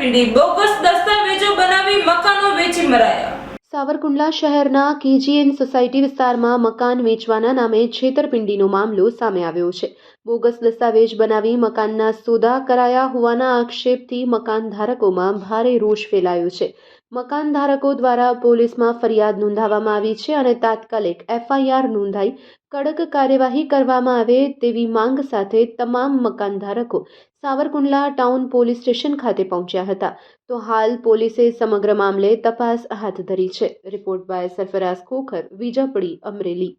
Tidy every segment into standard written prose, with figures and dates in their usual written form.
છેતરપિંડી બોગસ દસ્તાવેજો બનાવી મકાનો વેચી મરાયા। સાવરકુંડલા શહેરના KGN સોસાયટી વિસ્તારમાં મકાન વેચવાના નામે છેતરપિંડીનો મામલો સામે આવ્યો છે। બોગસ દસ્તાવેજ બનાવી મકાનના સોદા કરાયા હોવાના આક્ષેપથી મકાન ધારકોમાં ભારે રોષ ફેલાયો છે। મકાન ધારકો દ્વારા પોલીસમાં ફરિયાદ નોંધાવવામાં આવી છે અને તાત્કાલિક FIR નોંધાઈ કડક કાર્યવાહી કરવામાં આવે તેવી માંગ સાથે તમામ મકાન ધારકો સાવરકુંડલા ટાઉન પોલીસ સ્ટેશન ખાતે પહોંચ્યા હતા। તો હાલ પોલીસે સમગ્ર મામલે તપાસ હાથ ધરી છે। Report by Sarfaraz Khokhar, Vijapadi, Amreli.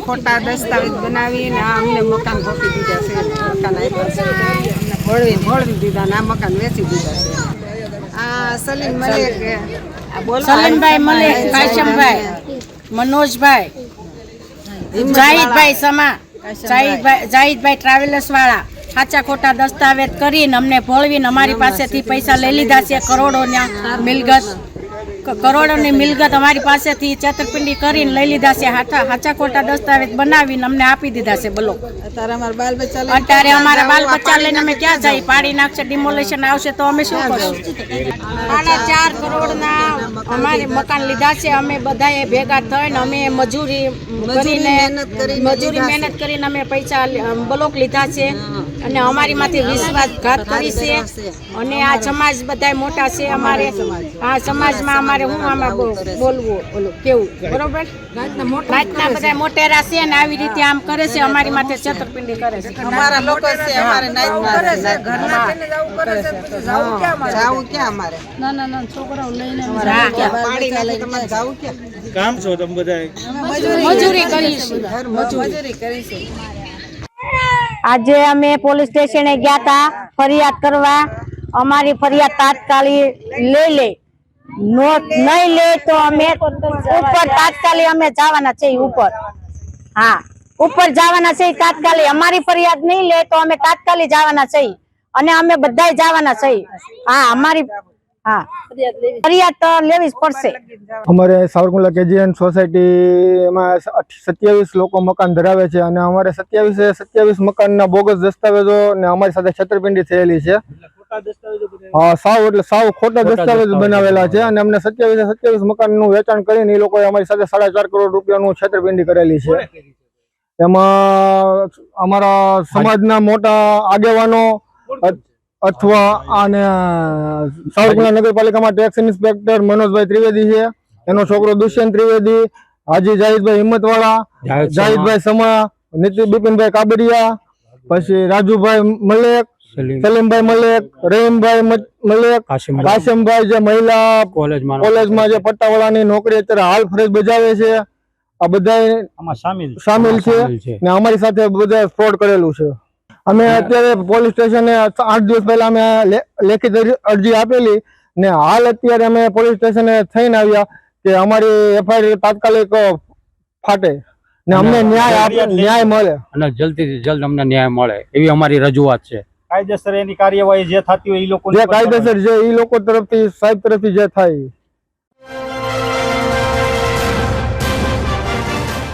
खोटा दस्तावेज बनावीने अમને મકાન ગોપી દીધા છે। મકાન આપ્યા છે, ભળવી દીધા ને આ મકાન વેચી દીધા છે। આ સલીમ મલેક, સલીમભાઈ મલેક, કાશમભાઈ, મનોજભાઈ, જાહિદભાઈ સમા, જાહિદભાઈ ટ્રાવેલર્સ વાળા સાચા ખોટા દસ્તાવેજ કરીને અમને ભોળવીને અમારી પાસેથી પૈસા લઈ લીધા છે। કરોડોની મિલકત અમારી પાસેથી છેતરપિંડી કરીને લઈ લીધા છે। સાચા ખોટા દસ્તાવેજ બનાવીને અમને આપી દીધા છે। બોલો અત્યારે અમારા બાલ બચ્ચા લઈને અમે ક્યાં જઈએ? પાડી નાખશે, ડિમોલેશન આવશે તો અમે શું કરશું? 4.5 કરોડના અમારે મકાન લીધા છે। અમે બધાએ ભેગા થઈને અમે મજૂરી મહેનત કરીને અમે પૈસા બ્લોક લીધા છે અને અમારીમાંથી વિશ્વાસઘાત કરી છે। અને આ સમાજ બધા મોટા છે અમારે, આ સમાજમાં અમારે હું આમાં બોલવું ઓલું કેવું બરોબર? રાતના બધા મોટેરા છે ને આવી રીતે આમ કરે છે, અમારી માથે છેતરપિંડી કરે છે। અમારા લોકો છે, અમારે નાઈટમાં કરે છે, ઘરના તેને જાવું કરે છે, જાવું ક્યાં અમારે? ના છોકરાઓ લઈને પાડી નાખે, તમારે જાવું ક્યાં? કામ છો તમે બધાય? મજૂરી કરીશું, મજૂરી કરીશું। આજે અમે પોલીસ સ્ટેશને ગયા હતા ફરિયાદ કરવા। અમારી ફરિયાદ તાત્કાલિક લે નહીં લે તો અમે ઉપર તાત્કાલિક અમે જવાના છે ઉપર। હા, ઉપર જવાના છે તાત્કાલિક। અમારી ફરિયાદ નહીં લે તો અમે તાત્કાલિક જવાના છે અને અમે બધાય જવાના છે। હા, અમારી ફરિયાદ તો લેવી જ પડશે। અમારે સાવરકુંડલા KGN સોસાયટીમાં 27 લોકો મકાન ધરાવે છે અને અમારે 27 મકાનના બોગસ દસ્તાવેજો ને અમારી સાથે છેતરપિંડી થયેલી છે। સાવ ખોટા દસ્તાવેજ બનાવેલા છે અને અમને 27 મકાનનું વેચાણ કરીને એ લોકોએ અમારી સાથે 4.5 કરોડ રૂપિયાનું છેતરપિંડી કરેલી છે। એમાં અમારા સમાજના મોટા આગેવાનો અથવા અને સાવરકુંડલા નગરપાલિકામાં ટેક્સ ઇન્સ્પેક્ટર મનોજભાઈ ત્રિવેદી છે, એનો છોકરો દુષ્યંત ત્રિવેદી, હાજી જાહિદભાઈ હિંમતવાળા, જાહિદભાઈ સમા, નીતિન બિપિનભાઈ કાબરિયા, પછી રાજુભાઈ મલેક, સલીમભાઈ મલેક, રહીમભાઈ મલેક, કાશમભાઈ જે મહિલા કોલેજમાં જે પટ્ટાવાળાની નોકરી અત્યારે હાલ ફરજ બજાવે છે, આ બધા સામેલ છે ને અમારી સાથે બધા ફ્રોડ કરેલું છે। અમે અત્યારે પોલીસ સ્ટેશને 8 દિવસ પહેલા અમે લેખિત અરજી આપેલી ને હાલ અત્યારે અમે પોલીસ સ્ટેશને થઈને આવ્યા કે અમારી FIR તાત્કાલિક ફાટે ને અમને ન્યાય મળે અને જલ્દીથી જલ્દ અમને ન્યાય મળે એવી અમારી રજૂઆત છે। કાયદેસર એની કાર્યવાહી જે થતી હોય એ લોકો જે કાયદેસર જે એ લોકો તરફથી સાહેબ તરફથી જે થાય